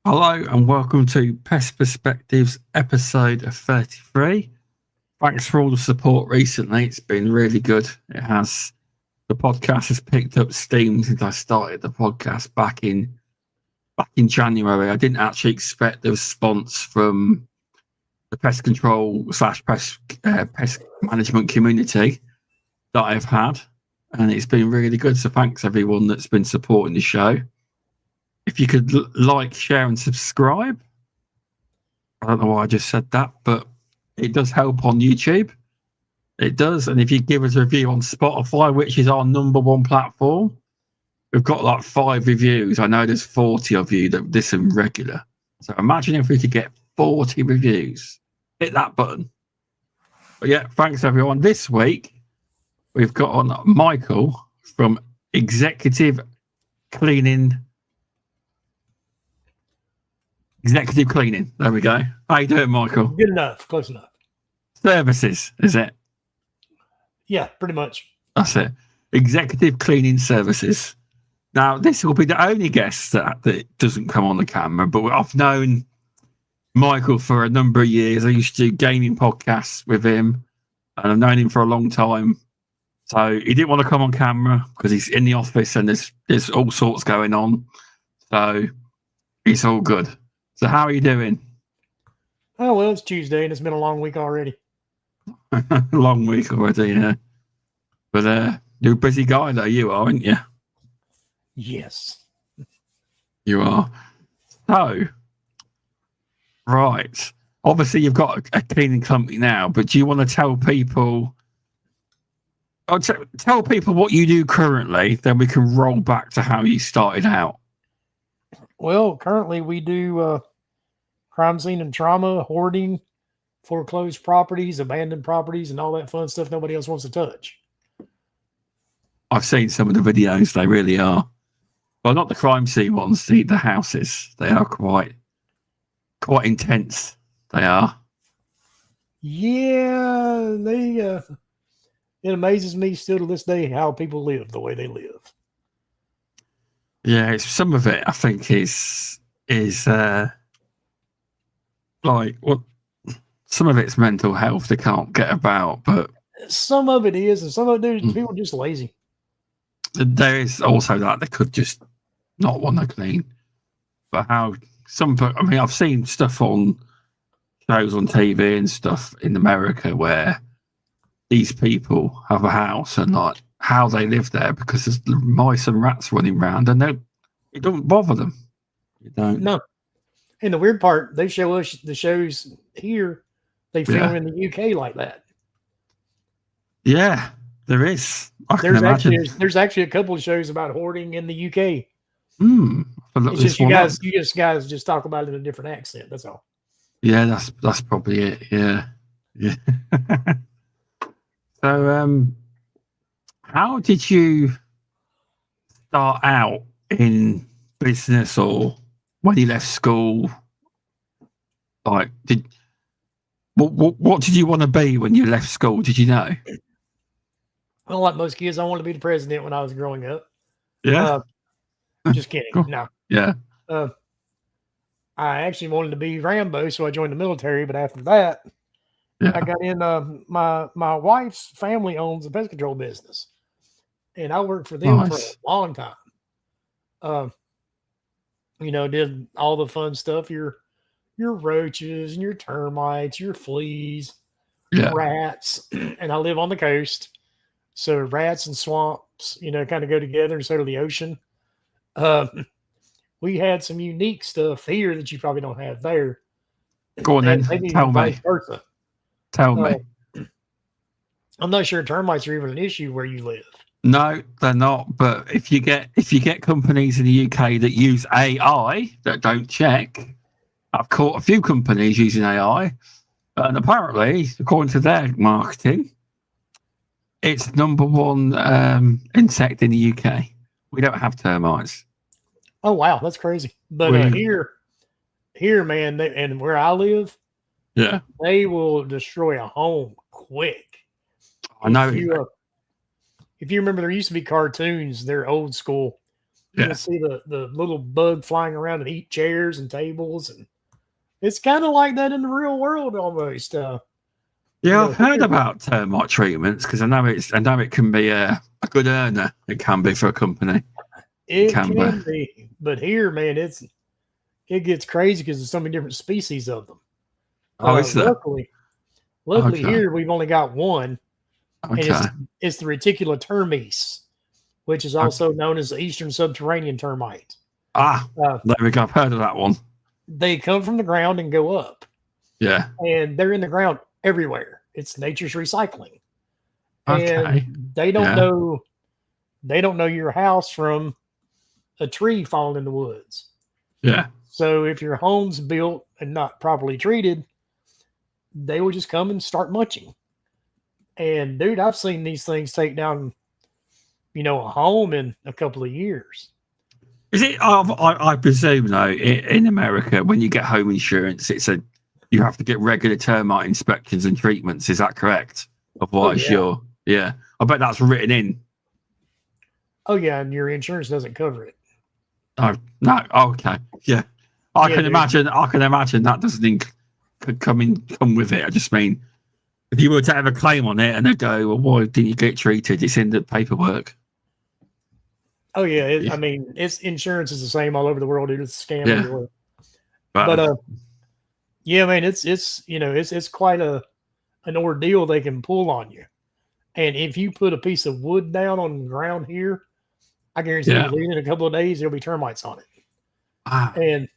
Hello and welcome to Pest Perspectives episode 33. Thanks for all the support recently. It's been really good. The podcast has picked up steam since I started the podcast back in January. I didn't actually expect the response from the pest control / pest management community that I've had, and it's been really good. So thanks everyone that's been supporting the show. If you could like, share, and subscribe. I don't know why I just said that, but it does help on YouTube. It does. And if you give us a review on Spotify, which is our number one platform, we've got like 5 reviews. I know there's 40 of you that listen regular. So imagine if we could get 40 reviews. Hit that button. But yeah, thanks everyone. This week, we've got on Micheal from Executive Cleaning. There we go. How you doing, Micheal? Good enough. Close enough. Services, is it? Yeah, pretty much. That's it. Executive Cleaning Services. Now, this will be the only guest that doesn't come on the camera, but I've known Micheal for a number of years. I used to do gaming podcasts with him, and I've known him for a long time. So he didn't want to come on camera because he's in the office and there's all sorts going on. So it's all good. So how are you doing? Oh, well, it's Tuesday and it's been a long week already. Long week already, yeah. But you're a busy guy though, you are, aren't you? Yes. You are. So, right. Obviously, you've got a cleaning company now, but do you want to tell people... tell people what you do currently, then we can roll back to how you started out. Well, currently we do crime scene and trauma, hoarding, foreclosed properties, abandoned properties, and all that fun stuff nobody else wants to touch. I've seen some of the videos. They really are. Well, not the crime scene ones, the houses. They are quite intense. They are. Yeah, it amazes me still to this day how people live the way they live. Yeah, some of it I think is like some of it's mental health they can't get about, but some of it is, and some of it people are just lazy. There is also that they could just not want to clean. But I've seen stuff on shows on TV and stuff in America where these people have a house and like how they live there because there's mice and rats running around and it doesn't bother them. You don't. No. And the weird part, they show us the shows here, they film in the UK like that. Yeah, there is. There's actually a couple of shows about hoarding in the UK. It's just you guys just talk about it in a different accent. That's all. Yeah, that's probably it. Yeah. So, how did you start out in business, or when you left school? Like, what did you want to be when you left school? Did you know? Well, like most kids, I wanted to be the president when I was growing up. Yeah. Just kidding. No. Yeah. I actually wanted to be Rambo, so I joined the military. But after that, I got in. My wife's family owns a pest control business, and I worked for them for a long time. Did all the fun stuff. Your roaches and your termites, your fleas, rats, and I live on the coast, so rats and swamps, kind of go together, and so do the ocean. We had some unique stuff here that you probably don't have there. Go on then. Tell me. Vice versa. Tell me. I'm not sure termites are even an issue where you live. No, they're not. But if you get companies in the UK that use AI that don't check, I've caught a few companies using AI, and apparently, according to their marketing, it's number one insect in the UK. We don't have termites. Oh wow, that's crazy! But here, man, and where I live, they will destroy a home quick. I know. If you remember, there used to be cartoons. They're old school, You'll see the little bug flying around and eat chairs and tables, and it's kind of like that in the real world almost. I've heard about termite treatments because I know it can be a good earner. It can be for a company. It can be, but here, man, it gets crazy because there's so many different species of them. Is there? Luckily here we've only got one, and it's the reticular termes, which is also known as the Eastern Subterranean termite. There we go. I've heard of that one. They come from the ground and go up. Yeah, and they're in the ground everywhere. It's nature's recycling. Okay. And they don't know your house from a tree falling in the woods. Yeah. So if your home's built and not properly treated, they will just come and start munching. And dude, I've seen these things take down, a home in a couple of years. Is it? I presume though, in America, when you get home insurance, you have to get regular termite inspections and treatments. Is that correct? Otherwise, I bet that's written in. Oh yeah, and your insurance doesn't cover it. Oh no. Okay. Yeah. I can imagine that doesn't come with it. I just mean, if you were to have a claim on it and they go, well, why didn't you get treated? It's in the paperwork. Oh yeah. I mean, insurance is the same all over the world. It's a scam everywhere. But man, it's quite an ordeal they can pull on you. And if you put a piece of wood down on the ground here, I guarantee you, in a couple of days, there'll be termites on it. And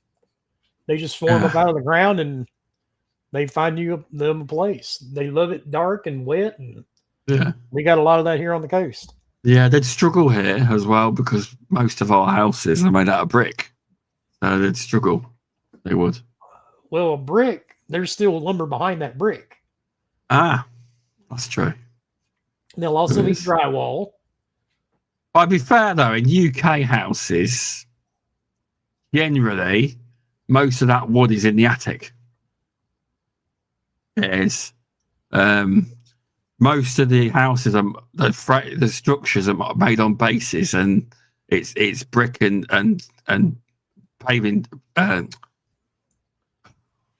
they just swarm up out of the ground and they find them a place. They love it dark and wet. And we got a lot of that here on the coast. Yeah, they'd struggle here as well because most of our houses are made out of brick. So they'd struggle. They would. Well, a brick, there's still lumber behind that brick. That's true. They'll also be drywall. But to be fair, though, in UK houses, generally, most of that wood is in the attic. It is. Most of the houses the structures are made on bases, and it's brick and paving.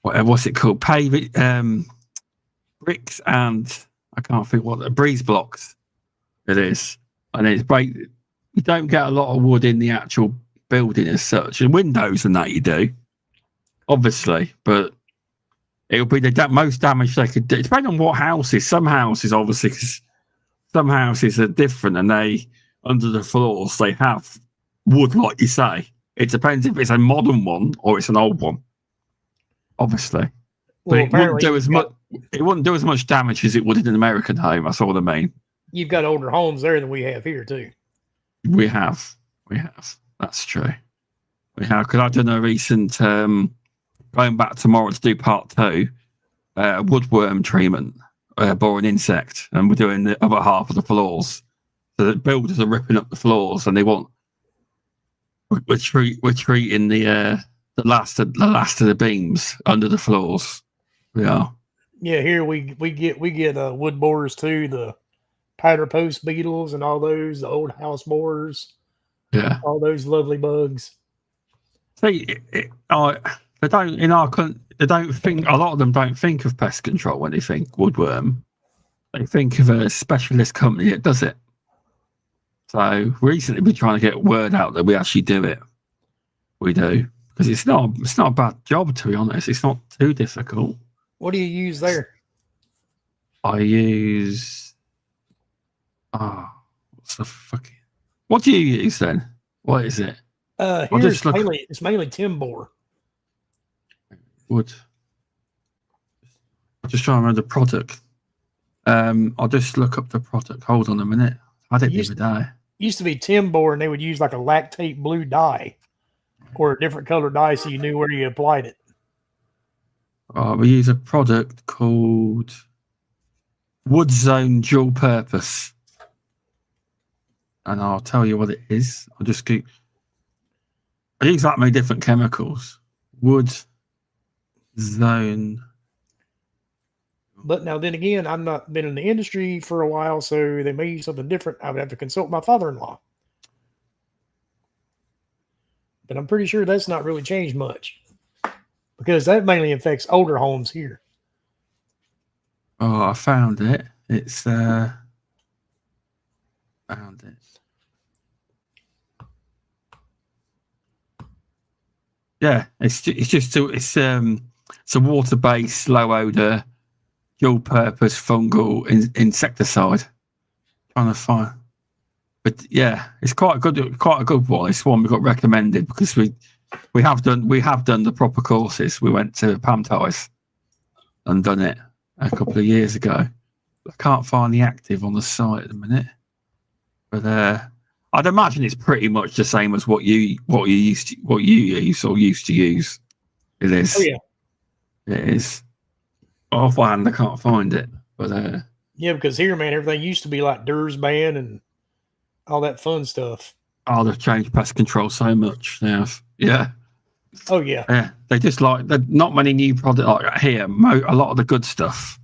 What's it called? Paving, bricks, and I can't think what breeze blocks. It is, and it's great. You don't get a lot of wood in the actual building as such, and windows and that you do, obviously, but it'll be the most damage they could do. Depending on what houses. Some houses, obviously, because some houses are different, and they under the floors they have wood, like you say. It depends if it's a modern one or it's an old one, obviously. But it wouldn't do as much. It wouldn't do as much damage as it would in an American home. That's all I mean. You've got older homes there than we have here too. We have. That's true. We have, because I've done a recent. Going back tomorrow to do part 2, woodworm treatment, boring insect, and we're doing the other half of the floors. So the builders are ripping up the floors, and they want we're treating the last of the beams under the floors. We are. Yeah, here we get wood borers too, the powder post beetles and all those, the old house borers. Yeah, all those lovely bugs. See, they don't in our country. They don't think, a lot of them don't think of pest control when they think woodworm. They think of a specialist company that does it. So recently, we're trying to get word out that we actually do it. We do, because it's not a bad job, to be honest. It's not too difficult. What do you use there? I use. What's the fucking? What do you use then? What is it? It's mainly Timbor. Wood. I'm just trying to remember the product. I'll just look up the product. Hold on a minute. I didn't even die. Used to be Timbor, and they would use like a lactate blue dye or a different color dye so you knew where you applied it. We use a product called Wood Zone Dual Purpose. And I'll tell you what it is. I use that many different chemicals. Wood Zone. But now, then again, I've not been in the industry for a while, so they may use something different. I would have to consult my father-in-law. but I'm pretty sure that's not really changed much because that mainly affects older homes here. Oh, I found it. It's found it. Yeah, it's a water-based, low-odor, dual-purpose fungal insecticide. Trying to find, but yeah, it's quite a good one. It's one we got recommended because we have done the proper courses. We went to Pamtais and done it a couple of years ago. I can't find the active on the site at the minute, but I'd imagine it's pretty much the same as what you use or used to use. It is. Oh yeah, it is. Offhand, I can't find it, but yeah, because here, man, everything used to be like Durs Band and all that fun stuff. Oh, they've changed pest control so much now. Yeah. Oh yeah. Yeah. They just not many new products like here. A lot of the good stuff,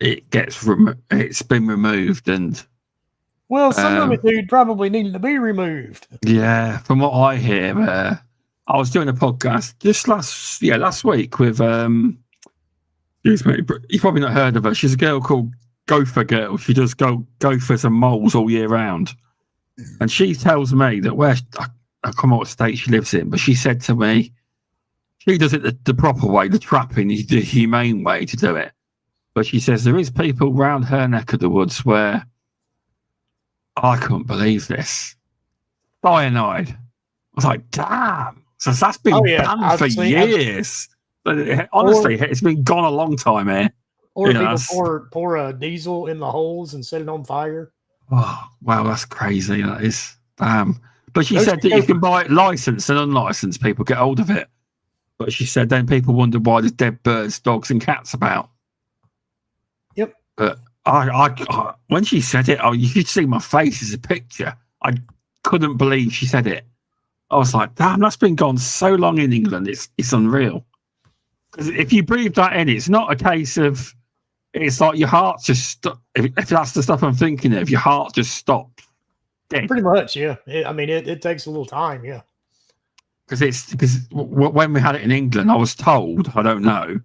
it's been removed, and well, some of it, dude, probably needed to be removed. Yeah, from what I hear, I was doing a podcast just last week with excuse me, you've probably not heard of her. She's a girl called Gopher Girl. She does gophers and moles all year round. And she tells me that I can't remember what state she lives in, but she said to me, she does it the proper way, the trapping, the humane way to do it. But she says there is people round her neck of the woods where I couldn't believe this. Cyanide. I was like, damn. So that's been banned for years. But honestly, it's been gone a long time here. Or people pour diesel in the holes and set it on fire. Oh, wow, that's crazy. That is. Damn. But she said that you can buy it licensed and unlicensed. People get hold of it. But she said then people wonder why there's dead birds, dogs, and cats about. Yep. But I when she said it, you could see my face as a picture. I couldn't believe she said it. I was like, damn, that's been gone so long in England. It's unreal. Because if you breathe that in, it's not a case of, it's like your heart just, if that's the stuff I'm thinking of, your heart just stops dead. Pretty much, yeah. It takes a little time, yeah. Because when we had it in England, I was told, I don't know,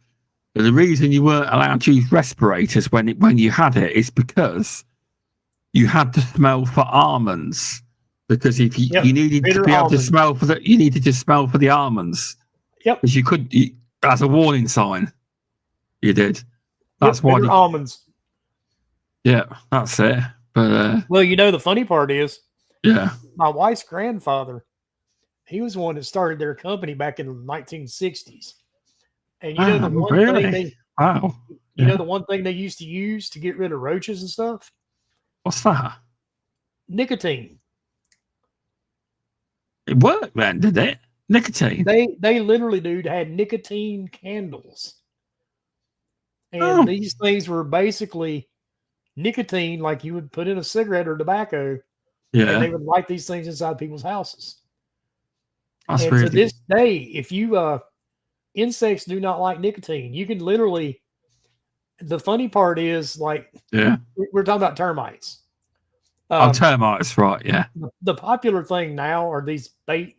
that the reason you weren't allowed to use respirators when you had it is because you had to smell for almonds. Because if you needed to be able to smell you needed to smell for the almonds. Yep. Because you could, as a warning sign, you did. That's why almonds. Yeah, that's it. But well, the funny part is, my wife's grandfather, he was the one that started their company back in the 1960s. And the one thing they used to use to get rid of roaches and stuff? What's that? Nicotine. It worked then, did it? Nicotine. They literally, dude, had nicotine candles. And these things were basically nicotine like you would put in a cigarette or tobacco. Yeah. And they would light these things inside people's houses. That's and really... to this day, if you insects do not like nicotine, you can literally, the funny part is we're talking about termites. Termites, right? Yeah. The popular thing now are these bait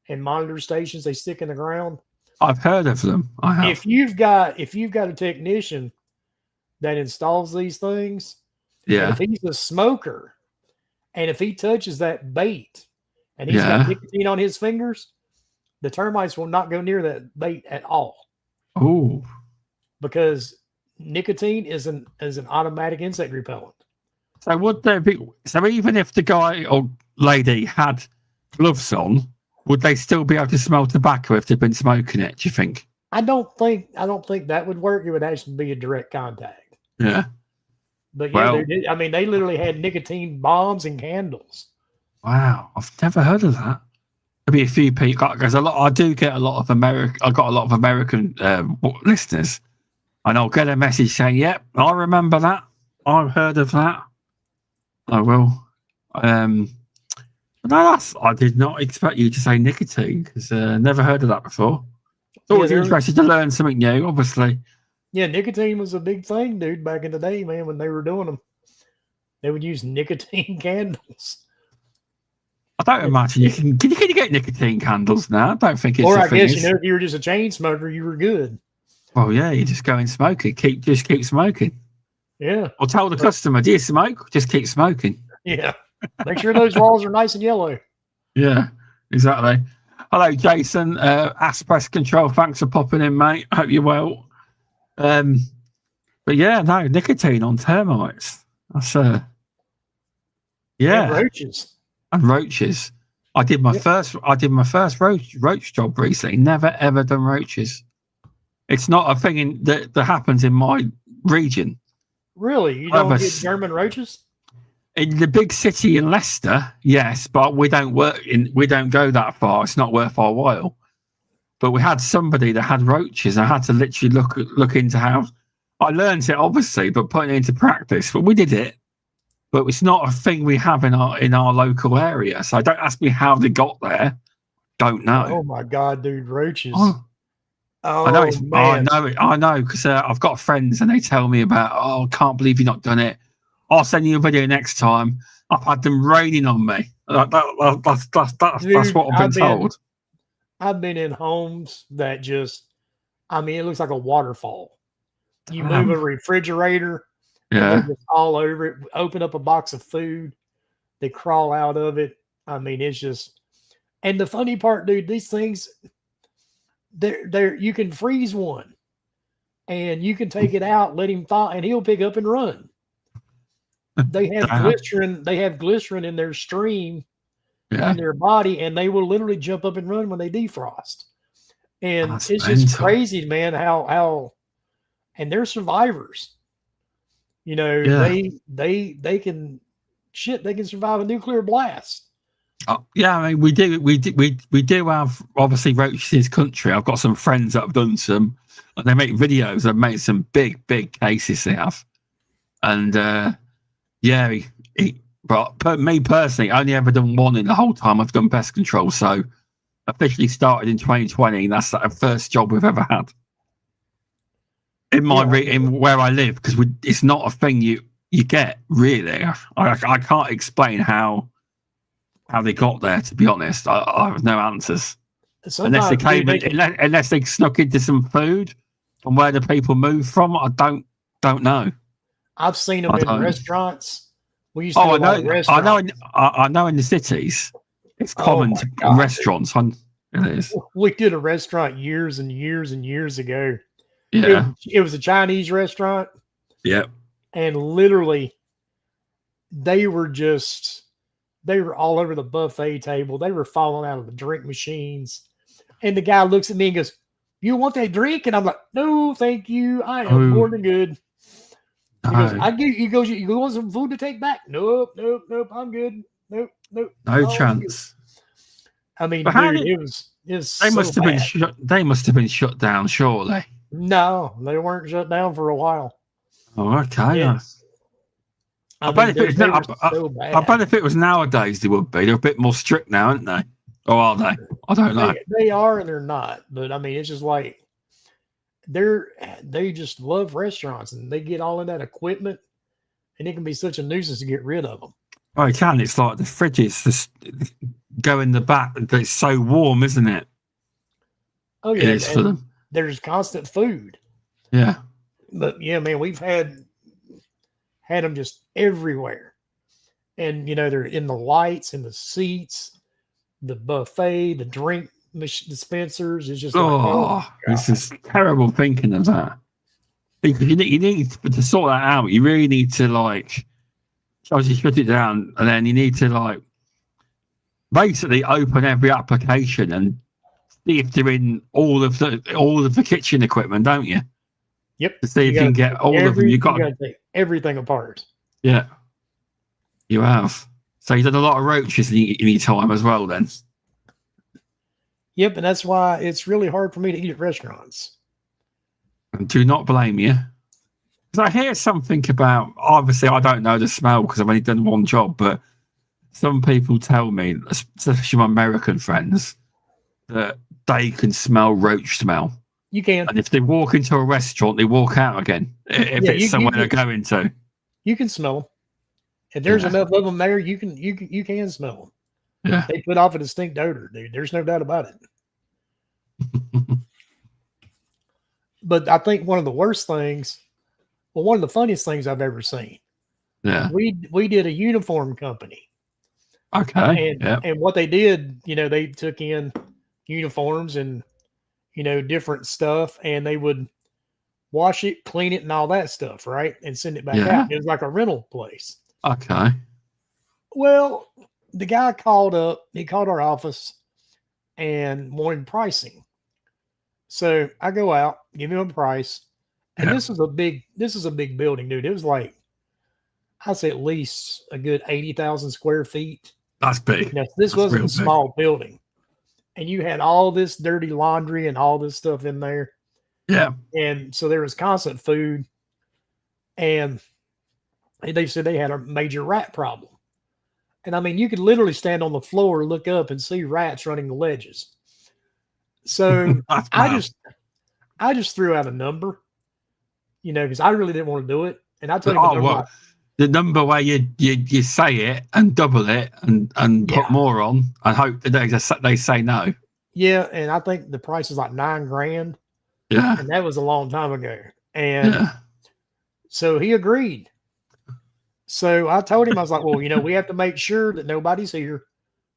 and monitor stations they stick in the ground. I've heard of them. I have. If you've got a technician that installs these things, if he's a smoker, and if he touches that bait and he's got nicotine on his fingers, the termites will not go near that bait at all. Oh, because nicotine is an automatic insect repellent. So would there be? So even if the guy or lady had gloves on, would they still be able to smell tobacco if they've been smoking it? Do you think? I don't think that would work. It would actually be a direct contact. Yeah. But they literally had nicotine bombs and candles. Wow, I've never heard of that. Maybe a few people, because I do get a lot of American. I've got a lot of American listeners, and I'll get a message saying, "Yep, I remember that. I've heard of that." I will. No, I did not expect you to say nicotine because never heard of that before. Always interested to learn something new, obviously. Yeah, nicotine was a big thing, dude, back in the day, man, when they were doing them. They would use nicotine candles. I don't imagine you can you get nicotine candles now? I don't think it's Or a I thing. guess, if you were just a chain smoker, you were good. Well, yeah, you just go and smoke it. Keep smoking. Yeah. Or tell the customer, do you smoke? Just keep smoking. Yeah. Make sure those walls are nice and yellow. Yeah, exactly. Hello, Jason. Ask Pest Control. Thanks for popping in, mate. Hope you're well. But yeah, no, nicotine on termites. That's yeah. And roaches. And roaches. I did my first roach job recently. Never ever done roaches. It's not a thing that happens in my region. Really? You don't get German roaches? In the big city in Leicester, yes, but we don't go that far. It's not worth our while. But we had somebody that had roaches. I had to literally look into how. I learned it obviously, but putting it into practice. But we did it. But it's not a thing we have in our local area. So don't ask me how they got there. Don't know. Oh my God, dude, roaches. I know I know because I've got friends and they tell me about. Oh, can't believe you've not done it. I'll send you a video next time. I've had them raining on me. That's what I've been told. I've been in homes that just, it looks like a waterfall. You move a refrigerator, they're just all over it. Open up a box of food, they crawl out of it. It's just, and the funny part, dude, these things, you can freeze one, and you can take it out, let him thaw, and he'll pick up and run. They have glycerin. They have glycerin in their stream, in their body, and they will literally jump up and run when they defrost. And it's just crazy, man. How, and they're survivors. They can survive a nuclear blast. Yeah, we do have obviously roaches in this country. I've got some friends that have done some, and they make videos. They've made some big cases they have, and. But me personally, I only ever done one in the whole time I've done pest control. So officially started in 2020, and that's the first job we've ever had in in where I live, because it's not a thing you get really. I can't explain how they got there. To be honest, I have no answers unless they came unless they snuck into some food from where the people moved from. I don't know. I've seen them in restaurants. We used to I know in the cities, it's common in restaurants. It is. We did a restaurant years and years and years ago. Yeah. It was a Chinese restaurant. Yeah. And literally, they were all over the buffet table. They were falling out of the drink machines. And the guy looks at me and goes, "You want that drink?" And I'm like, "No, thank you. I am more than good." He goes, you want some food to take back? Nope, I'm good. Nope. No chance. Dude, it was they must have been shut down, surely. No, they weren't shut down for a while. Oh, okay. Yes. I bet if it was nowadays, they would be. They're a bit more strict now, aren't they? Or are they? I don't know. They are and they're not. But it's just like they just love restaurants, and they get all of that equipment, and it can be such a nuisance to get rid of them. Oh, it can. It's like the fridges just go in the back. It's so warm, isn't it? Oh yeah, it is for them. There's constant food. Yeah, but yeah, man, we've had them just everywhere, and they're in the lights, in the seats, the buffet, the drink dispensers. Is just this is terrible thinking of that, because you need to sort that out. You really need to obviously shut it down, and then you need to basically open every application and see if they're in all of the kitchen equipment, don't you? Yep. To see if you can get all of them. You got to take everything apart. Yeah, you have. So you've done a lot of roaches in your time as well, then. Yep, and that's why it's really hard for me to eat at restaurants. Do not blame you. Because I hear something about, obviously I don't know the smell because I've only done one job, but some people tell me, especially my American friends, that they can smell roach smell. You can. And if they walk into a restaurant, they walk out again. If it's somewhere they're going to. You can smell them. If there's enough of them there, you can smell them. Yeah. They put off a distinct odor, dude. There's no doubt about it. But I think one of the worst things, well, one of the funniest things I've ever seen. Yeah. We did a uniform company. Okay. And what they did, they took in uniforms and different stuff, and they would wash it, clean it, and all that stuff, right? And send it back out. It was like a rental place. Okay. Well, the guy called our office and wanted pricing. So I go out, give him a price. And this is a big building, dude. It was like, I'd say at least a good 80,000 square feet. That's big. This wasn't a small building. And you had all this dirty laundry and all this stuff in there. Yeah. And so there was constant food. And they said they had a major rat problem. And I mean, you could literally stand on the floor, look up, and see rats running the ledges. So I just threw out a number, because I really didn't want to do it. And I told him the number where you say it and double it and put more on and hope that they say no. Yeah, and I think the price is like $9,000. Yeah, and that was a long time ago. And so he agreed. So I told him, I was like, well, we have to make sure that nobody's here,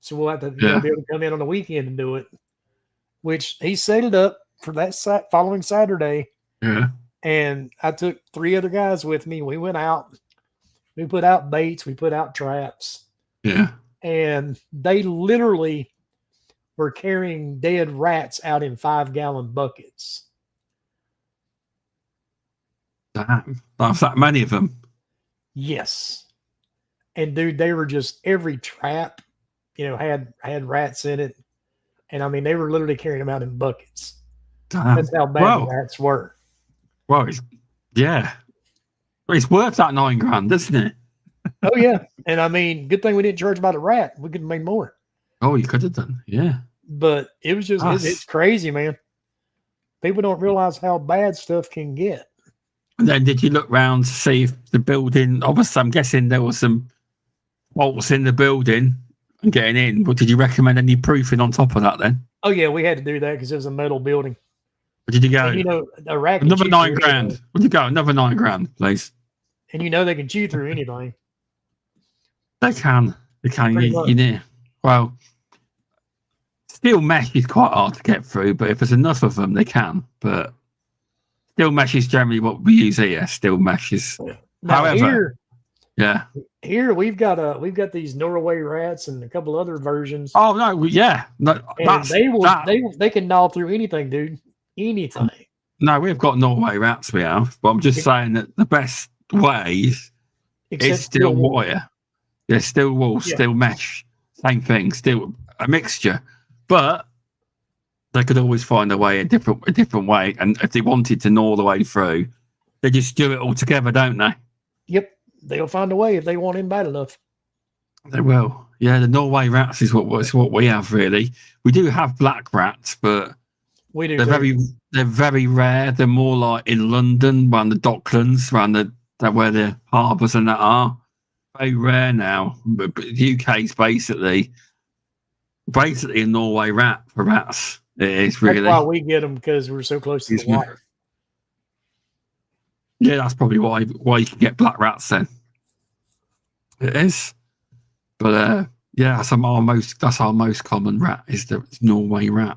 so we'll have to be able to come in on the weekend and do it. Which he set it up for that following Saturday. Yeah, and I took 3 other guys with me. We went out. We put out baits. We put out traps. Yeah. And they literally were carrying dead rats out in 5-gallon buckets. Damn. That's that many of them. Yes. And dude, they were just, every trap, had rats in it. And I mean, they were literally carrying them out in buckets. Damn. That's how bad the rats were. Well, it's worth that $9,000, isn't it? Oh yeah. And I mean, good thing we didn't charge about a rat. We could have made more. Oh, you could have done. Yeah. But it was just, it's crazy, man. People don't realize how bad stuff can get. And then did you look around to see if the building, obviously I'm guessing there was some faults in the building and getting in, but did you recommend any proofing on top of that then? Oh yeah, we had to do that because it was a metal building. But did you go? And, a rat another $9,000. Would you go? Another $9,000, please. And they can chew through anything. They can. Well, steel mesh is quite hard to get through, but if there's enough of them, they can. But steel mesh is generally what we use here. Steel mesh is. Now, however, here we've got these Norway rats and a couple other versions. Oh no, they can gnaw through anything, dude. Anything. No, we've got Norway rats. We have, but I'm just saying that the best way is steel wire. Yeah, steel wool, steel mesh, same thing. Still a mixture, but they could always find a way, a different way. And if they wanted to gnaw the way through, they just do it all together, don't they? Yep, they'll find a way if they want in bad enough. They will. Yeah, the Norway rats is what we have. Really, we do have black rats, but we do. They're very rare. They're more like in London, around the Docklands, around where the harbours and that are. Very rare now. But the UK is basically a Norway rat for rats. It is really. That's why we get them, because we're so close to the water. Yeah, that's probably why you can get black rats then. It is. But that's our most common rat is the Norway rat.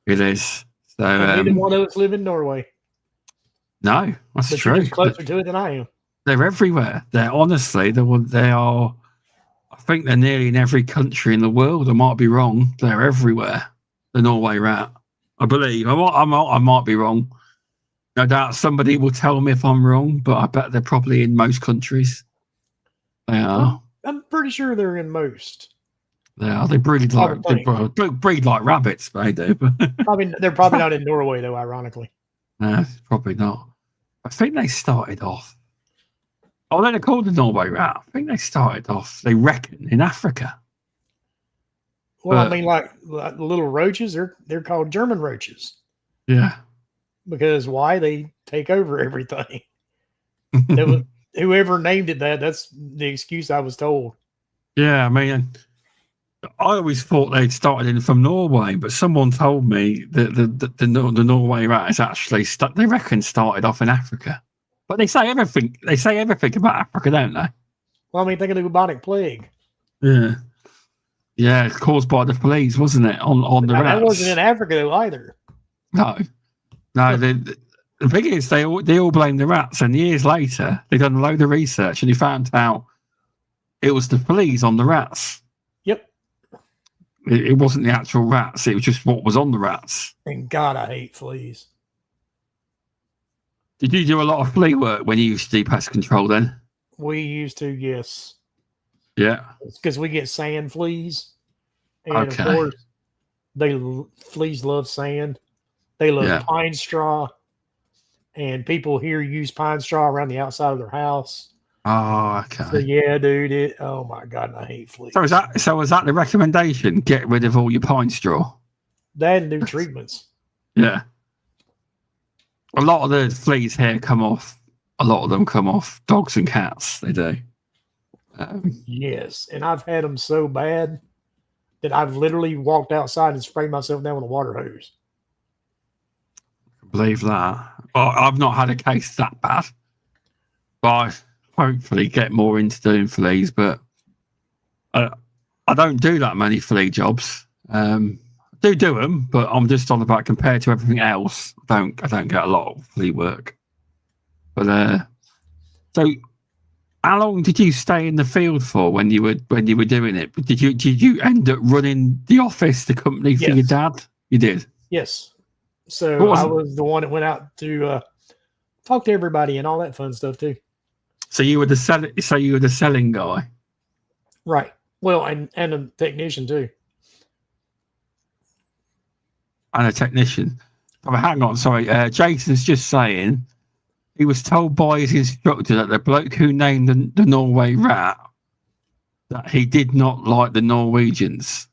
It is. So neither one of us live in Norway. No, that's true. You're closer to it than I am. They're everywhere. They are. I think they're nearly in every country in the world. I might be wrong. They're everywhere. The Norway rat, I believe. I might be wrong. No doubt somebody will tell me if I'm wrong, but I bet they're probably in most countries. They are. I'm pretty sure they're in most. They are. They breed like rabbits. They do. They're probably not in Norway though. Ironically. No, probably not. I think they started off. Oh, they're called the Norway rat. I think they started off, they reckon, in Africa. Well, I mean, like the little roaches, they're called German roaches. Yeah. Because why? They take over everything. Whoever named it that's the excuse I was told. Yeah, I mean, I always thought they'd started in from Norway, but someone told me that the Norway rat is actually they reckon started off in Africa. But they say everything. They say everything about Africa, don't they? Well, I mean, think of the bubonic plague. Yeah, yeah, caused by the fleas, wasn't it? On the rats. That wasn't in Africa though either. No. The thing is, they all blame the rats, and years later, they done a load of research, and they found out it was the fleas on the rats. Yep. It wasn't the actual rats; it was just what was on the rats. And God, I hate fleas. Did you do a lot of flea work when you used to do pest control then? We used to, yes. Yeah. Because we get sand fleas. And of course, fleas love sand. They love pine straw. And people here use pine straw around the outside of their house. Oh, okay. So yeah, dude, oh my God, I hate fleas. So was that the recommendation? Get rid of all your pine straw? That and new treatments. Yeah. A lot of the fleas here come off. A lot of them come off dogs and cats. They do. Yes, and I've had them so bad that I've literally walked outside and sprayed myself down with a water hose. Believe that. Well, I've not had a case that bad, but I hopefully get more into doing fleas. But I don't do that many flea jobs. I do them, but I'm just on about compared to everything else. I don't get a lot of flea work. But so, how long did you stay in the field for when you were doing it? Did you end up running the office, the company for your dad? You did. Yes. So I was the one that went out to talk to everybody and all that fun stuff too. So you were the selling guy, right? Well, and a technician too, and a technician. Oh, hang on, sorry. Jason's just saying he was told by his instructor that the bloke who named the Norway rat that he did not like the Norwegians.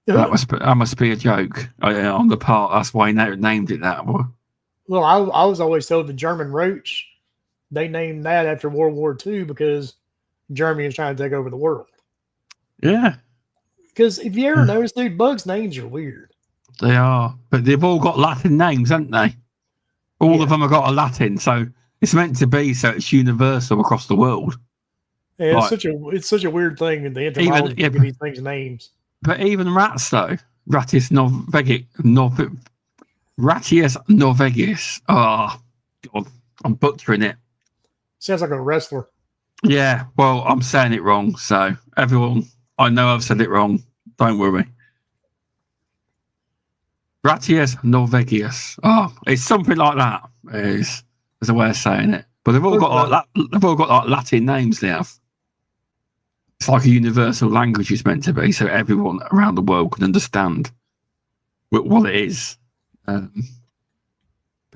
That must be a joke on the part. That's why he named it that. Well, I was always told the German roach, they named that after World War II because Germany was trying to take over the world. Yeah. Because if you ever notice, dude, bugs' names are weird. They are. But they've all got Latin names, haven't they? All of them have got a Latin. So it's meant to be so it's universal across the world. Yeah, it's such a weird thing in the entomology to give these things names. But even rats, though, Rattius norvegis. Oh, God, I'm butchering it. Sounds like a wrestler. Yeah, well, I'm saying it wrong. So, everyone, I know I've said it wrong. Don't worry. Rattius norvegis. Oh, it's something like that. There's a way of saying it. But they've all got like Latin names now. It's like a universal language it's meant to be, so everyone around the world can understand what it is. But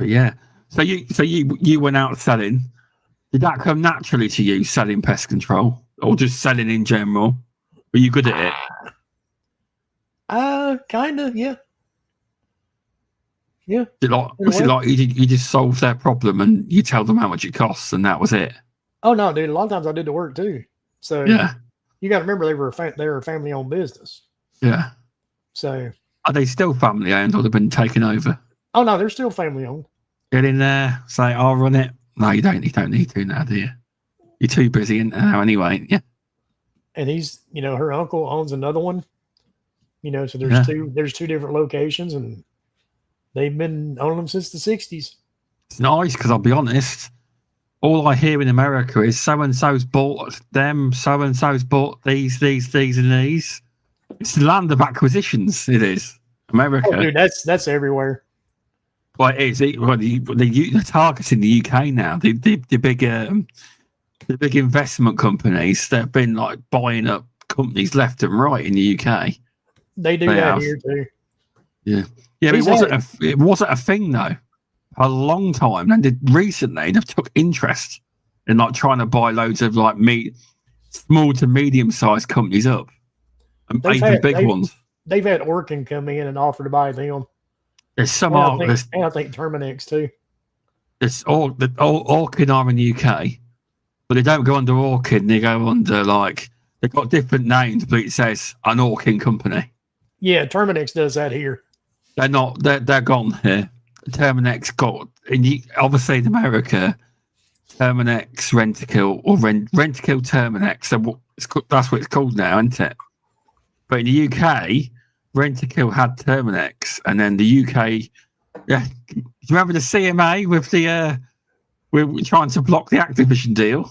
yeah, so you went out selling. Did that come naturally to you, selling pest control, or just selling in general? Were you good at it? Kind of, yeah. Yeah. Was it like you just solved their problem and you tell them how much it costs and that was it? Oh no, dude! A lot of times I did the work too. So yeah. You got to remember they were a family-owned business. Yeah. So are they still family-owned or they've been taken over? Oh no, they're still family-owned. Get in there, say I'll run it. No, you don't need to now, do you? You're too busy now anyway. Yeah. And he's, her uncle owns another one. So there's two different locations, and they've been owning them since the '60s. It's nice because I'll be honest. All I hear in America is so-and-so's bought them, so-and-so's bought these, and these. It's the land of acquisitions, it is. America. Oh, dude, that's everywhere. Well, it is. The target's in the UK now. The big investment companies that have been like buying up companies left and right in the UK. They do that here too. Yeah. Yeah, it wasn't a thing though. A long time, and recently they've took interest in like trying to buy loads of like small to medium sized companies up, and even big ones. They've had Orkin come in and offer to buy them. There's some I think Terminex too. It's all Orkin are in the UK, but they don't go under Orkin. They go under like They've got different names, but it says an Orkin company. Yeah, Terminix does that here. They're not. They're gone here. Terminix got. Obviously, in America, Terminix Rentokil or Rentokil Terminix. So that's what it's called now, isn't it? But in the UK, Rentokil had Terminix, and then the UK. Yeah, do you remember the CMA with the? We're trying to block the Activision deal.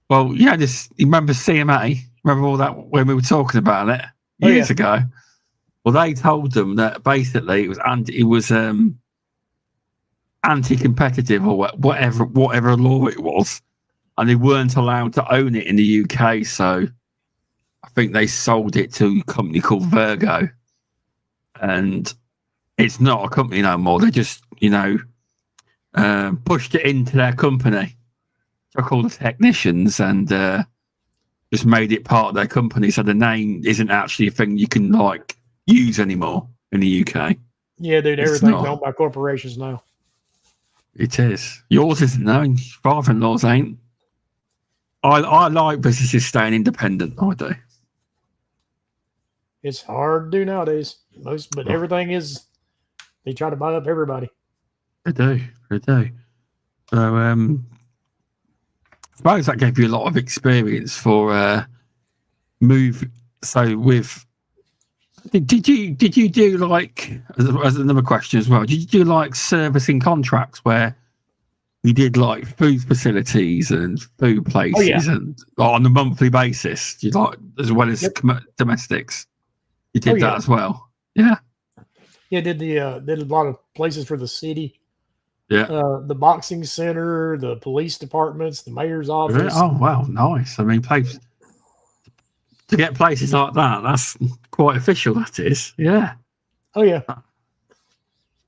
Well, yeah, you remember CMA? Remember all that when we were talking about it years ago? Well, they told them that basically it was anti-competitive or whatever law it was, and they weren't allowed to own it in the UK. So I think they sold it to a company called Virgo, and it's not a company no more. They just pushed it into their company, took all the technicians and just made it part of their company. So the name isn't actually a thing you can use anymore in the UK. Yeah, dude, everything's owned by corporations now. It is. Yours isn't, no. Your father-in-law's ain't. I like businesses staying independent. I do. It's hard to do nowadays. But everything is. They try to buy up everybody. They do. So, I suppose that gave you a lot of experience for move. So did you do as another question as well? Did you do servicing contracts where you did food facilities and food places and on a monthly basis? You as well as domestics. You did that as well. Yeah. Yeah, did a lot of places for the city. Yeah. The boxing center, the police departments, the mayor's office. Oh wow, nice. I mean, to get places like that, that's quite official. That is, yeah. Oh yeah.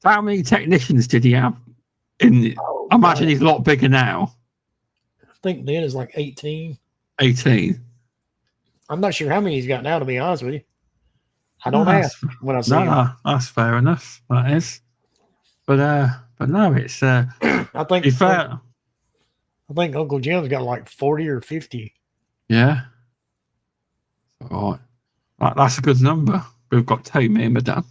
How many technicians did he have? I imagine he's a lot bigger now. I think then is 18. 18. I'm not sure how many he's got now, to be honest with you. I don't ask when I see him. That's fair enough. That is. But no, it's. I think. Fair. I think Uncle Jim's got 40 or 50. Yeah. All right. That's a good number. We've got two, me and my dad.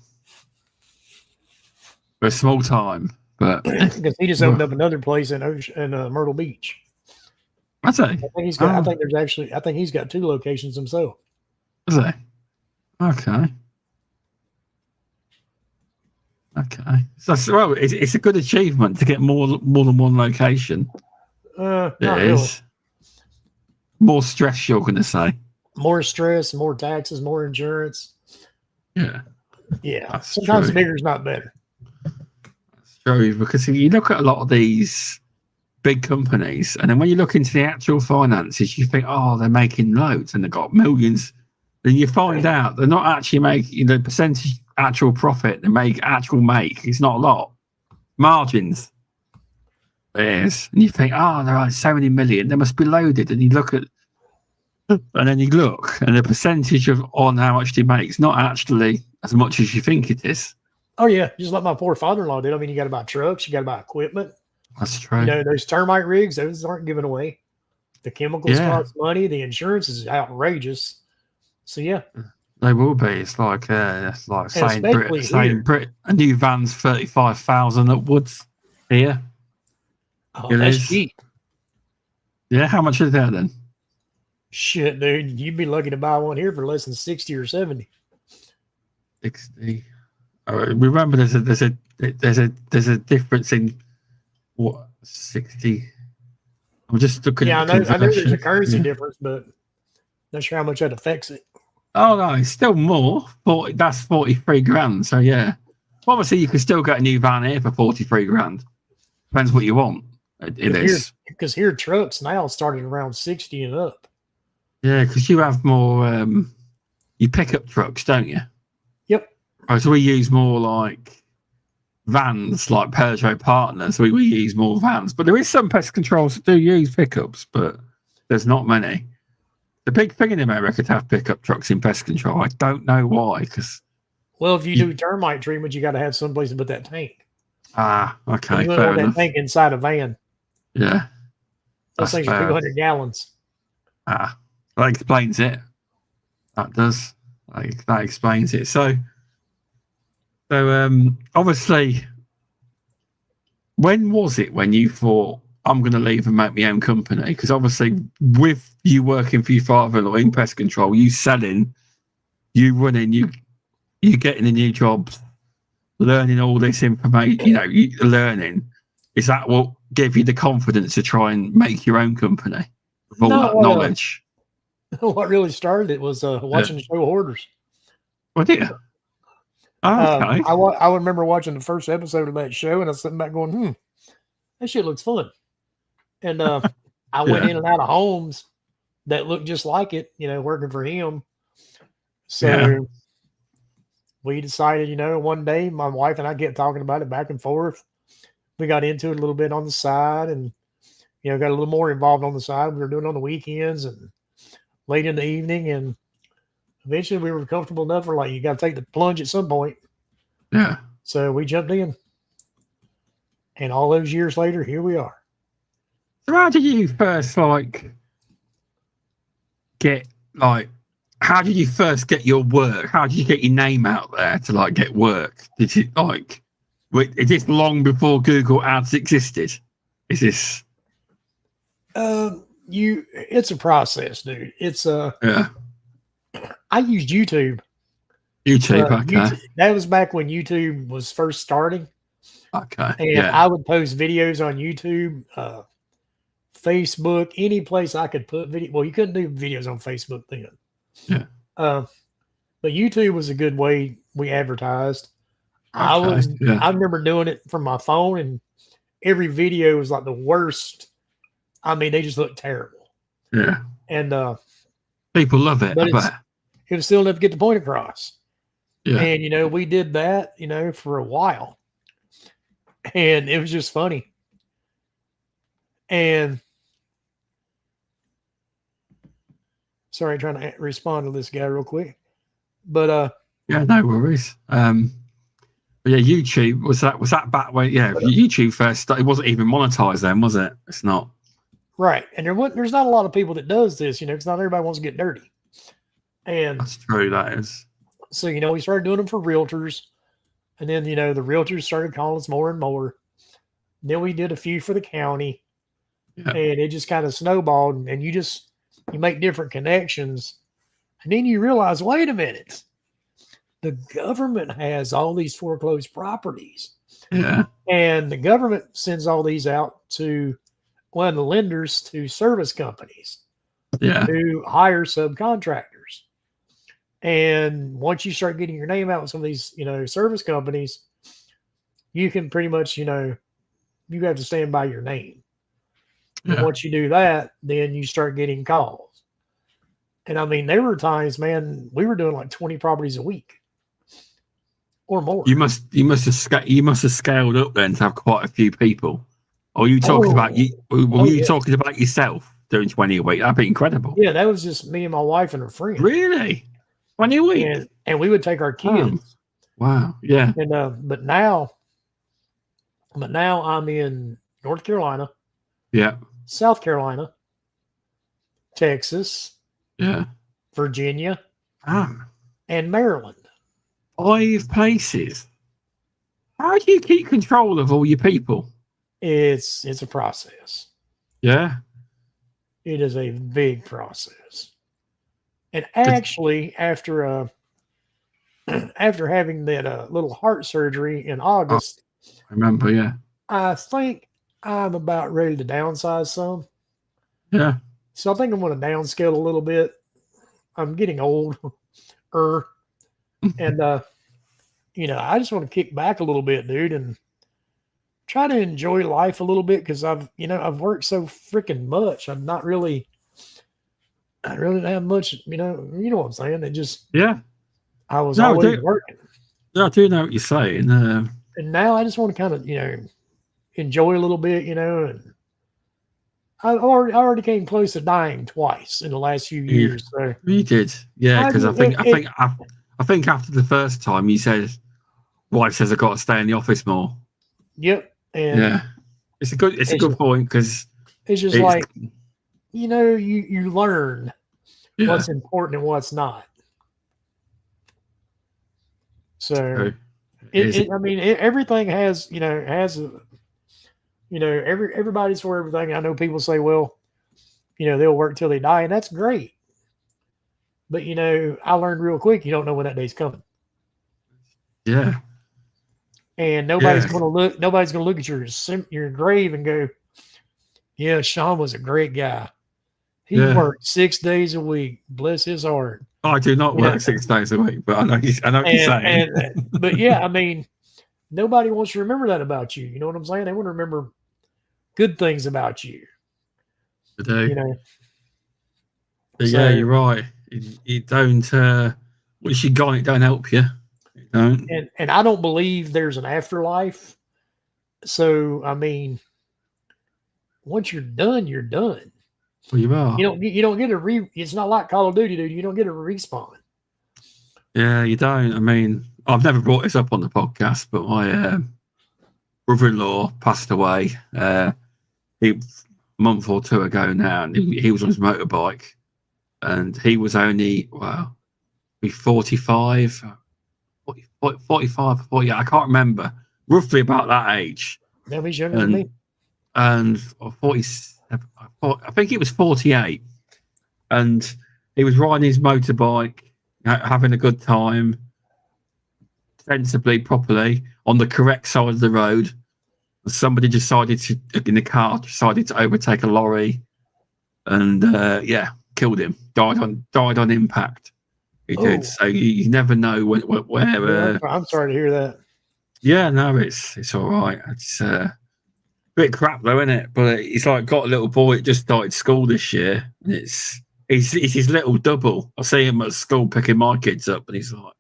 We're a small time, but because he just opened up another place in Myrtle Beach. That's it. I think he's got. I think he's got 2 locations himself. Is he? Okay. So it's a good achievement to get more than one location. It is. Really. More stress, you're going to say. More stress, more taxes, more insurance. Yeah. Sometimes bigger is not better. That's true, because you look at a lot of these big companies, and then when you look into the actual finances, you think, they're making loads and they've got millions. Then you find out they're not actually making the percentage actual profit. They make. It's not a lot. Margins. There's, and you think, there are so many million. They must be loaded. And you look at, and then you look, and the percentage on how much they make is not actually as much as you think it is. Oh yeah, just like my poor father-in-law did. I mean, you got to buy trucks, you got to buy equipment. That's true. Those termite rigs, those aren't given away. The chemicals cost money. The insurance is outrageous. So yeah, they will be. It's like saying a new van's 35,000 upwards here. That's cheap. Yeah, how much is that then? Shit, dude, you'd be lucky to buy one here for less than 60 or 70. 60. Remember, there's a difference in what 60. I'm just looking. Yeah, I know there's a currency difference, but not sure how much that affects it. Oh no, it's still more. That's 43 grand. So yeah, obviously you can still get a new van here for 43 grand. Depends what you want. It is because here trucks now started around 60 and up. Yeah, because you have more. You pick up trucks, don't you? Yep. So we use more vans, like Peugeot partners. We use more vans, but there is some pest controls that do use pickups, but there's not many. The big thing in America to have pickup trucks in pest control. I don't know why. If you do termite treatment, you got to have someplace to put that tank. Okay, you fair enough. That tank inside a van. Yeah, those things are 200 gallons. That explains it. That does. That explains it. So obviously, when was it when you thought, I'm going to leave and make my own company? Because obviously, with you working for your father-in-law in pest control, you selling, you running, you getting the new jobs, learning all this information, you learning. Is that what gave you the confidence to try and make your own company with all that knowledge? What really started it was watching the show Hoarders. What did you? Okay. I remember watching the first episode of that show, and I was sitting back going, that shit looks fun. And I went in and out of homes that looked just like it, working for him. So we decided, one day my wife and I kept talking about it back and forth. We got into it a little bit on the side and, got a little more involved on the side. We were doing it on the weekends and late in the evening. And eventually we were comfortable enough for you got to take the plunge at some point. Yeah. So we jumped in. And all those years later, here we are. So how did you first how did you first get your work? How did you get your name out there to get work? Did it is this long before Google Ads existed? Is this? It's a process, dude. It's I used YouTube. Okay. That was back when YouTube was first starting. Okay. And I would post videos on YouTube, Facebook, any place I could put video. Well, you couldn't do videos on Facebook then. Yeah. But YouTube was a good way we advertised. I remember doing it from my phone, and every video was like the worst. I mean, they just looked terrible. Yeah. And people love it. But it was still enough to get the point across. Yeah. And we did that, for a while. And it was just funny. And sorry, trying to respond to this guy real quick. But yeah, no worries. But yeah, YouTube was that back when YouTube first started. It wasn't even monetized then, was it? It's not. Right. And there's not a lot of people that does this, because not everybody wants to get dirty. And that's true, that is. So, we started doing them for realtors. And then, the realtors started calling us more and more. Then we did a few for the county. Yeah. And it just kind of snowballed. And you make different connections. And then you realize, wait a minute. The government has all these foreclosed properties. Yeah. And the government sends all these out to one of the lenders to service companies. Yeah. Who hire subcontractors. And once you start getting your name out with some of these, service companies, you can pretty much, you have to stand by your name. Yeah. And once you do that, then you start getting calls. And I mean, there were times, man, we were doing 20 properties a week or more. You must have scaled up then to have quite a few people. Or you talking about you? Were you talking about yourself doing 20 a week? That'd be incredible. Yeah, that was just me and my wife and her friend. Really? 20 a week? And we would take our kids. Wow. Yeah. And but now I'm in North Carolina. Yeah. South Carolina. Texas. Yeah. Virginia. And Maryland. 5 places. How do you keep control of all your people? It's a process. Yeah. It is a big process. And actually, after having that little heart surgery in August, I remember, yeah. I think I'm about ready to downsize some. Yeah. So I think I'm going to downscale a little bit. I'm getting old. And I just want to kick back a little bit, dude, and try to enjoy life a little bit, because I've worked so freaking much. I really don't have much, you know what I'm saying? It just, I was always working. I do know what you're saying. And now I just want to kind of, enjoy a little bit, and I already came close to dying twice in the last few years. So you did. Yeah. Because I think after the first time you said, wife says I've got to stay in the office more. Yep. And it's a good point, because it's just you learn what's important and what's not. So, everything has, everybody's for everything. I know people say, well, they'll work till they die, and that's great. But, I learned real quick, you don't know when that day's coming. Yeah. And nobody's going to look at your grave and go, yeah, Sean was a great guy. He worked 6 days a week. Bless his heart. I do not work 6 days a week, but I know what you're saying. But yeah, I mean, nobody wants to remember that about you. You know what I'm saying? They want to remember good things about you. They do. But So, you're right. You don't. Once you're gone, it don't help you. And I don't believe there's an afterlife. So I mean, once you're done, you're done. Well, you are. You don't get a It's not like Call of Duty, dude. You don't get a respawn. Yeah, you don't. I mean, I've never brought this up on the podcast, but my brother-in-law passed away a month or two ago now, and he was on his motorbike, and he was only 45, 40, I can't remember, roughly about that age. No, he's younger than me. And 47, I think he was 48, and he was riding his motorbike, having a good time, sensibly, properly, on the correct side of the road. Somebody decided to overtake a lorry, and killed him. Died on impact. He did. So you never know where. I'm sorry to hear that. Yeah, no, it's all right. It's a bit crap though, isn't it? But he's like got a little boy that just started school this year, and it's his little double. I see him at school picking my kids up, and he's like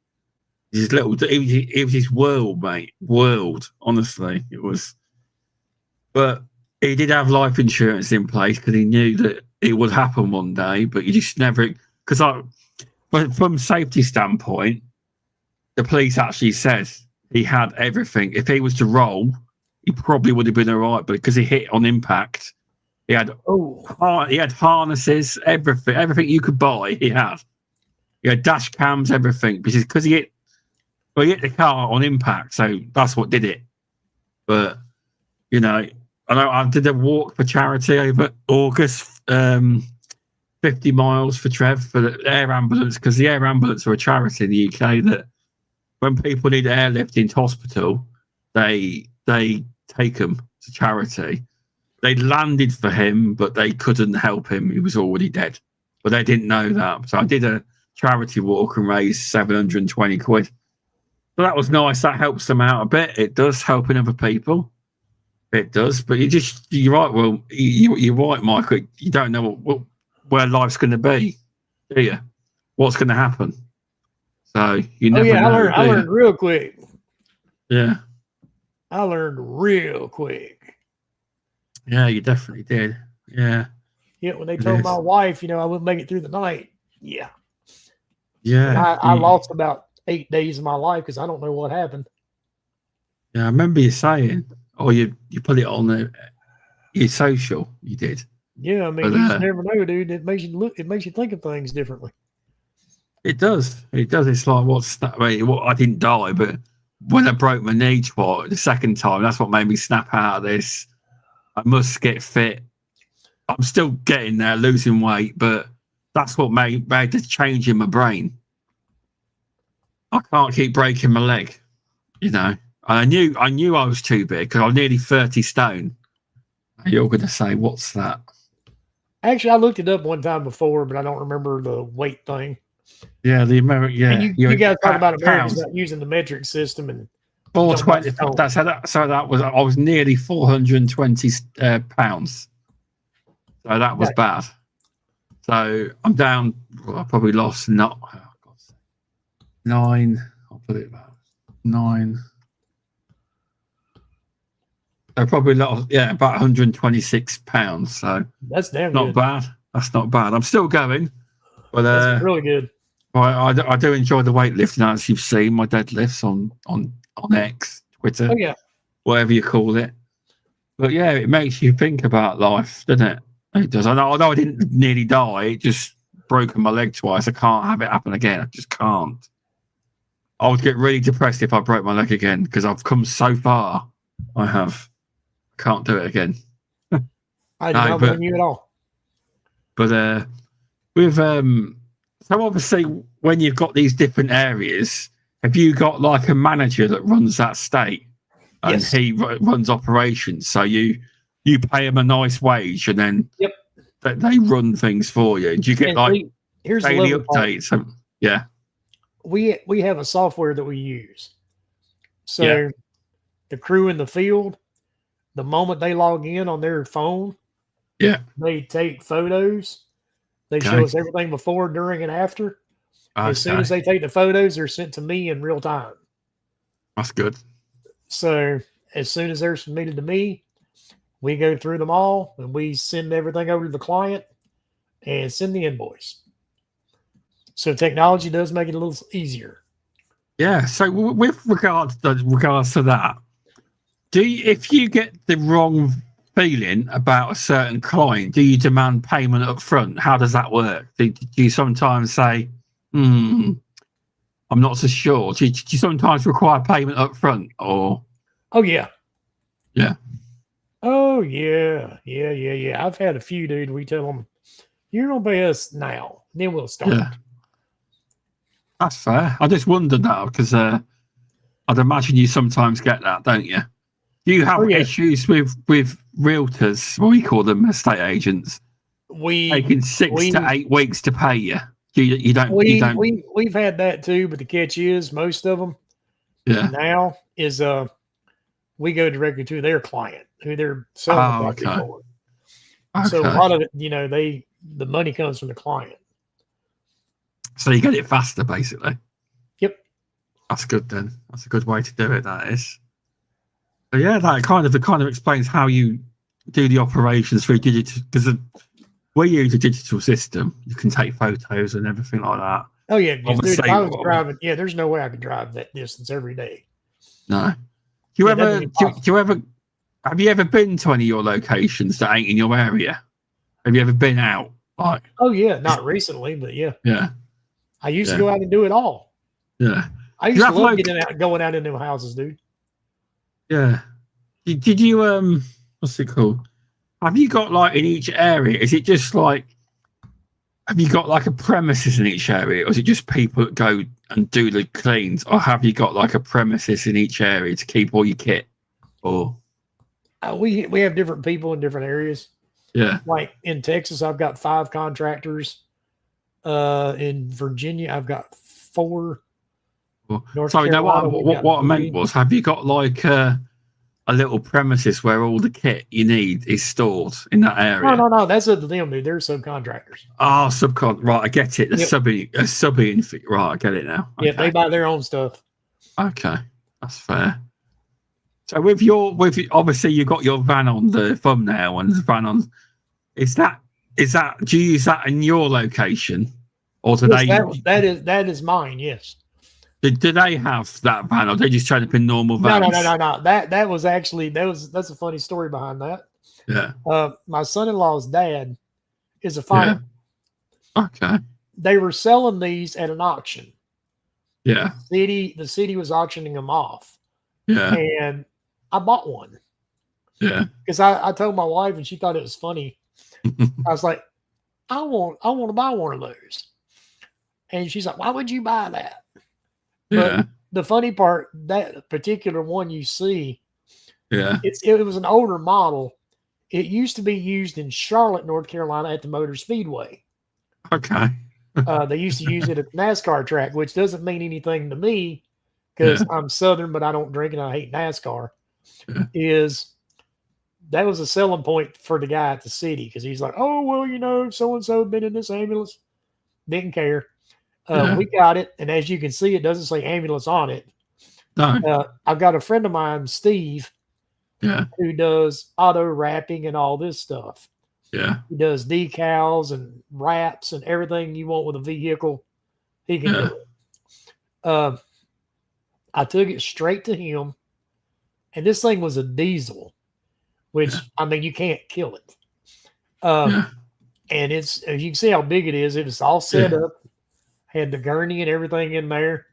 his little. It was his world, mate. World, honestly, it was. But he did have life insurance in place because he knew that it would happen one day. But you just never, but from safety standpoint, the police actually said he had everything. If he was to roll, he probably would have been all right. But because he hit on impact, he had harnesses, everything you could buy. He had dash cams, everything. Because he hit the car on impact, so that's what did it. But I did a walk for charity over August. 50 miles for Trev for the air ambulance, because the air ambulance are a charity in the UK that when people need airlift into hospital, they take them to charity. They landed for him, but they couldn't help him. He was already dead. But they didn't know that. So I did a charity walk and raised 720 quid. So that was nice. That helps them out a bit. It does, helping other people. It does. But you're right. Well, you're right, Michael. You don't know where life's going to be, do you? What's going to happen? So you never know. I learned real quick. Yeah. I learned real quick. Yeah, you definitely did. Yeah. Yeah, when they told my wife, I wouldn't make it through the night. Yeah. Yeah. I lost about 8 days of my life because I don't know what happened. Yeah, I remember you saying, you put it on your social, you did. Yeah, I mean, you just never know, dude. It makes you think of things differently. It does. It's like, what's that? I didn't die, but when I broke my knee the second time, that's what made me snap out of this. I must get fit. I'm still getting there, losing weight, but that's what made the change in my brain. I can't keep breaking my leg, I knew I was too big because I'm nearly 30 stone. You're going to say, what's that? Actually, I looked it up one time before, but I don't remember the weight thing. Yeah, the American. Yeah, and you guys talk about Americans not using the metric system and 420. That was I was nearly 420 pounds. So that was bad. So I'm down. I probably lost 9. I'll put it about 9. I probably lost, about 126 pounds. So that's damn not good. Bad. That's not bad. I'm still going, but that's really good. I do enjoy the weightlifting, as you've seen my deadlifts on X, Twitter, whatever you call it. But it makes you think about life, doesn't it? It does. I know I didn't nearly die. It just broken my leg twice. I can't have it happen again. I just can't. I would get really depressed if I broke my leg again because I've come so far. I have. Can't do it again. I do not blame you at all. But with so obviously when you've got these different areas, have you got like a manager that runs that state and Yes. he runs operations? So you pay him a nice wage and then they run things for you. Do you get here's daily the updates? Yeah. We have a software that we use. So the crew in the field, the moment they log in on their phone, they take photos. They show us everything before, during, and after. As soon as they take the photos, they're sent to me in real time. That's good. So as soon as they're submitted to me, we go through them all and we send everything over to the client and send the invoice. So technology does make it a little easier. Yeah. So with regards to that, if you get the wrong feeling about a certain client, do you demand payment up front? How does that work? Do you sometimes say, I'm not so sure? Do you sometimes require payment up front? Or oh yeah. Yeah. Oh yeah. I've had a few, dude. We tell them, you're gonna pay us now, then we'll start. Yeah. That's fair. I just wondered that because I'd imagine you sometimes get that, don't you? Do you have issues with realtors? What we call them, estate agents. Taking 6 to 8 weeks to pay you. You don't. We've had that too, but the catch is most of them now is we go directly to their client who they're selling the property for. Okay. So a lot of it, the money comes from the client. So you get it faster, basically. Yep. That's good then. That's a good way to do it. That is. So yeah, that kind of explains how you do the operations through digital, because we use a digital system. You can take photos and everything like that. Oh yeah, dude, if I was driving, there's no way I could drive that distance every day. No. Have you ever been to any of your locations that ain't in your area? Have you ever been out? Oh yeah, not recently, but yeah. Yeah. I used to go out and do it all. Yeah. I used to love going out in them houses, dude. Yeah. Did you what's it called? Have you got in each area? Is it just have you got a premises in each area, or is it just people that go and do the cleans, or have you got a premises in each area to keep all your kit? Or we have different people in different areas. Yeah. Like in Texas, I've got 5 contractors. In Virginia, I've got 4. Sorry, no. What I meant was, have you got a little premises where all the kit you need is stored in that area? No. That's up to them, dude. They're subcontractors. Oh, right. I get it. Subbing. Right, I get it now. Okay. Yeah, they buy their own stuff. Okay, that's fair. So with obviously you got your van on the thumbnail and the van on. Is that? Do you use that in your location, or do they? That is mine. Yes. Do they have that van, or they just trying to pin normal vans? No. That was actually that's a funny story behind that. Yeah. My son-in-law's dad is a fireman. Yeah. Okay. They were selling these at an auction. Yeah. The city was auctioning them off. Yeah. And I bought one. Yeah. Because I told my wife and she thought it was funny. I was like, I want to buy one of those. And she's like, why would you buy that? But the funny part, that particular one you see, it was an older model. It used to be used in Charlotte, North Carolina at the Motor Speedway. Okay. They used to use it at the NASCAR track, which doesn't mean anything to me because I'm Southern, but I don't drink and I hate NASCAR. That was a selling point for the guy at the city because he's like, oh, well, so-and-so been in this ambulance. Didn't care. We got it. And as you can see, it doesn't say ambulance on it. No. I've got a friend of mine, Steve, who does auto wrapping and all this stuff. Yeah. He does decals and wraps and everything you want with a vehicle. He can do it. I took it straight to him. And this thing was a diesel, which, I mean, you can't kill it. And it's, as you can see how big it is, it was all set up, had the gurney and everything in there.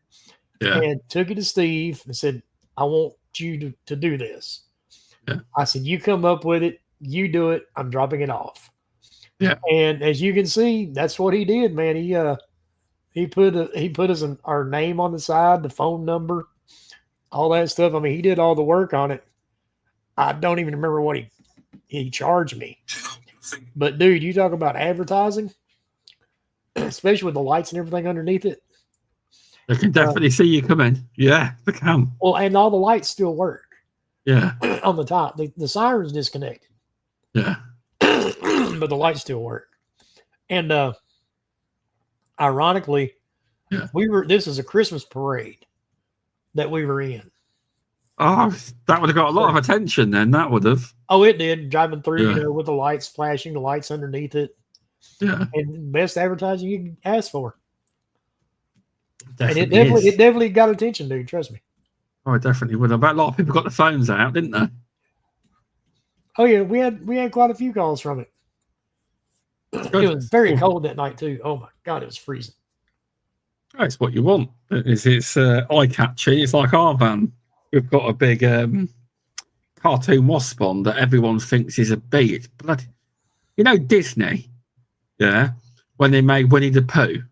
Yeah. And took it to Steve and said, I want you to do this. Yeah. I said, you come up with it, you do it, I'm dropping it off. Yeah. And as you can see, that's what he did, man. He put our name on the side, the phone number, all that stuff. I mean, he did all the work on it. I don't even remember what he charged me. But dude, you talk about advertising, especially with the lights and everything underneath it. They can definitely see you coming. Yeah, they can. Well, and all the lights still work. Yeah. On the top. The siren's disconnected. Yeah. But the lights still work. And ironically, this is a Christmas parade that we were in. Oh, that would have got a lot of attention then. That would have. Oh, it did. Driving through, with the lights flashing, the lights underneath it. Yeah. And best advertising you can ask for. Definitely and it definitely got attention, dude. Trust me. Oh, it definitely would. I bet a lot of people got the phones out, didn't they? Oh yeah, we had quite a few calls from it. It was very cold that night too. Oh my God, it was freezing. That's what you want. It's eye-catching. It's like our van. We've got a big cartoon wasp on that everyone thinks is a bee. It's bloody. You know Disney, when they made Winnie the Pooh.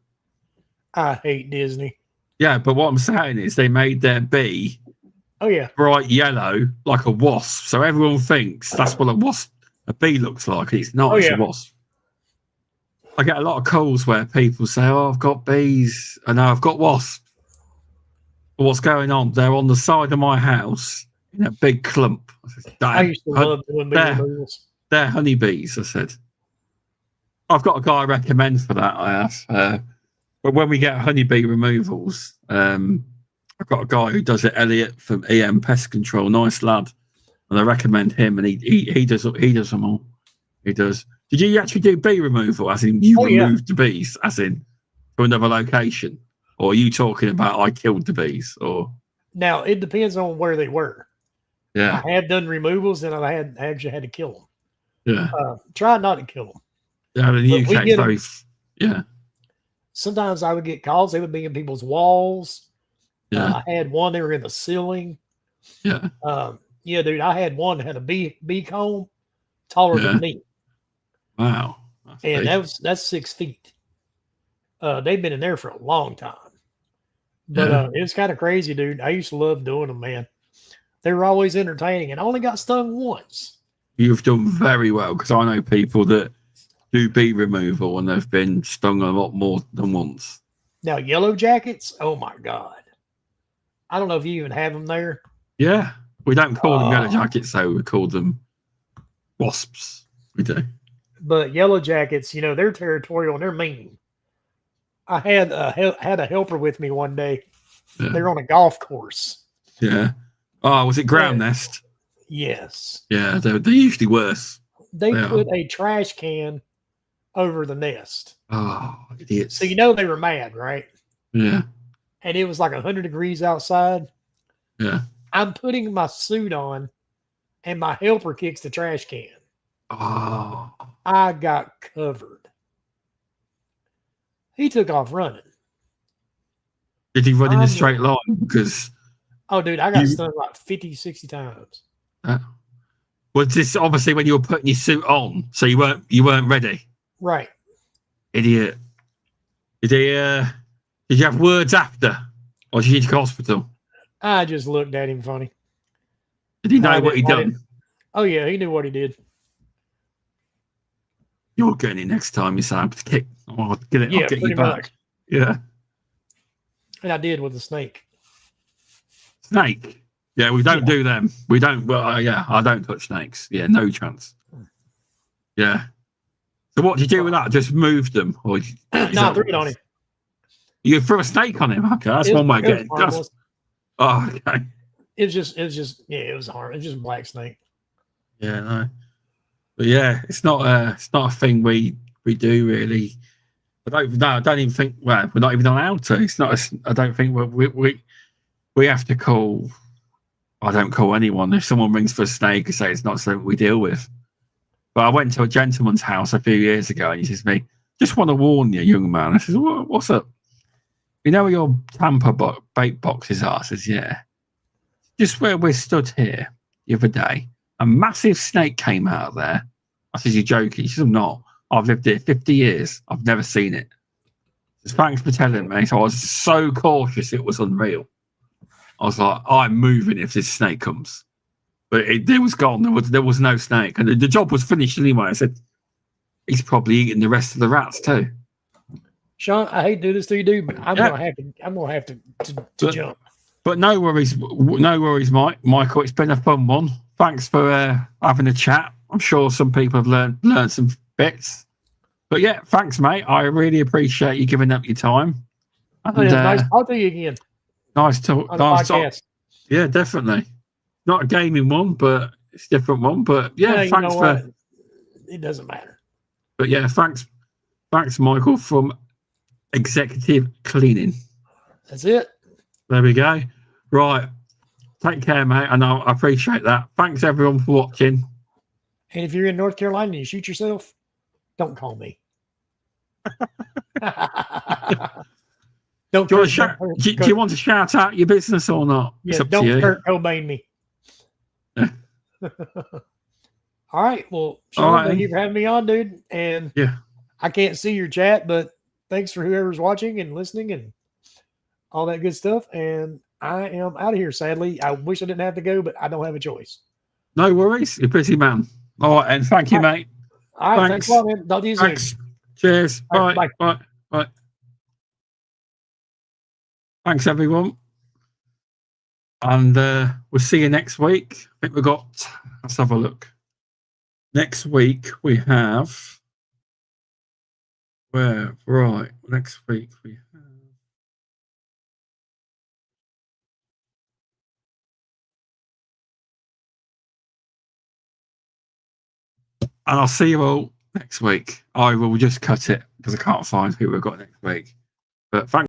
I hate Disney. Yeah, but what I'm saying is they made their bee bright yellow like a wasp. So everyone thinks that's what a bee looks like. It's not, it's a wasp. I get a lot of calls where people say, oh, I've got bees. I know I've got wasps. But what's going on? They're on the side of my house in a big clump. I used to love doing bee removals. They're honeybees, I said. I've got a guy I recommend for that, I have. But when we get honeybee removals, I've got a guy who does it, Elliot from EM Pest Control, nice lad, and I recommend him. And he does them all. He does. Did you actually do bee removal? As in, you removed the bees, as in to another location, or are you talking about I killed the bees? Or now it depends on where they were. Yeah, I have done removals, and I actually had to kill them. Yeah, try not to kill them. Yeah, in the UK, it's very Sometimes I would get calls. They would be in people's walls. I had one. They were in the ceiling. Yeah. Dude. I had one that had a bee comb taller than me. Wow. And that's 6 feet. They've been in there for a long time. But it was kind of crazy, dude. I used to love doing them, man. They were always entertaining, and I only got stung once. You've done very well, because I know people that do bee removal and they've been stung a lot more than once. Now, yellow jackets, oh my God. I don't know if you even have them there. Yeah. We don't call them yellow jackets, though. We call them wasps. We do. But yellow jackets, they're territorial and they're mean. I had a helper with me one day. Yeah. They're on a golf course. Yeah. Oh, was it ground nest? Yes. Yeah, they're usually worse. They put a trash can over the nest. Oh, idiots. So they were mad, right? Yeah. And it was like 100 degrees outside. Yeah. I'm putting my suit on, and my helper kicks the trash can. Oh. I got covered. He took off running. Did he run in a straight line? Because oh, dude, I got stung like 50, 60 times. Was this obviously when you were putting your suit on, so you weren't ready? Right. Idiot. Did you have words after, or did you need to go to hospital? I just looked at him funny. Did he know what he'd done? Oh yeah, he knew what he did. You're getting it next time, you say. I'll get it. I'll get you back. Much. Yeah. And I did with the snake. Snake? Yeah, we don't do them. We don't. Well, I don't touch snakes. Yeah, no chance. Yeah. So what did you do with that? Just move them, or no, threw it on him. You threw a snake on him. Okay, that's one way of getting. Oh, okay. It was just hard. It was just a black snake. Yeah, no. But yeah, it's not a thing we do really. I don't even think. Well, we're not even allowed to. It's not. I don't think we have to call. I don't call anyone if someone rings for a snake and say it's not something we deal with. But I went to a gentleman's house a few years ago, and he says to me, "Just want to warn you, young man." I says, "What's up?" "You know where your Tampa bait boxes are?" I says, "Yeah." "Just where we're stood here the other day, a massive snake came out of there." I says, "You're joking?" He says, "I'm not. I've lived here 50 years. I've never seen it." He says, "Thanks for telling me." So I was so cautious, it was unreal. I was like, "I'm moving if this snake comes." But it was gone. There was no snake. And the job was finished anyway. I said, "He's probably eating the rest of the rats too." Sean, I hate to do this to you, dude, but I'm gonna have to jump. But no worries, Michael. It's been a fun one. Thanks for having a chat. I'm sure some people have learned some bits. But yeah, thanks, mate. I really appreciate you giving up your time. And, nice talk to you again. Nice talk. On the podcast. Yeah, definitely. Not a gaming one, but it's a different one. But yeah, thanks for. It doesn't matter. But yeah, thanks, Michael, from Executive Cleaning. That's it. There we go. Right. Take care, mate. And I appreciate that. Thanks, everyone, for watching. And if you're in North Carolina and you shoot yourself, don't call me. Do you want to shout out your business or not? Yeah, don't Kurt Cobain me. All right. Well, Sean, thank you for having me on, dude. And yeah, I can't see your chat, but thanks for whoever's watching and listening and all that good stuff. And I am out of here, sadly. I wish I didn't have to go, but I don't have a choice. No worries. You're a busy man. All right, and thank you, mate. All right. Thanks a lot, man. Talk to you soon. Cheers. Bye. Bye. Bye. Bye. Thanks, everyone. And we'll see you next week. I think let's have a look. Next week we have next week we have and I'll see you all next week. I will just cut it because I can't find who we've got next week. But thanks.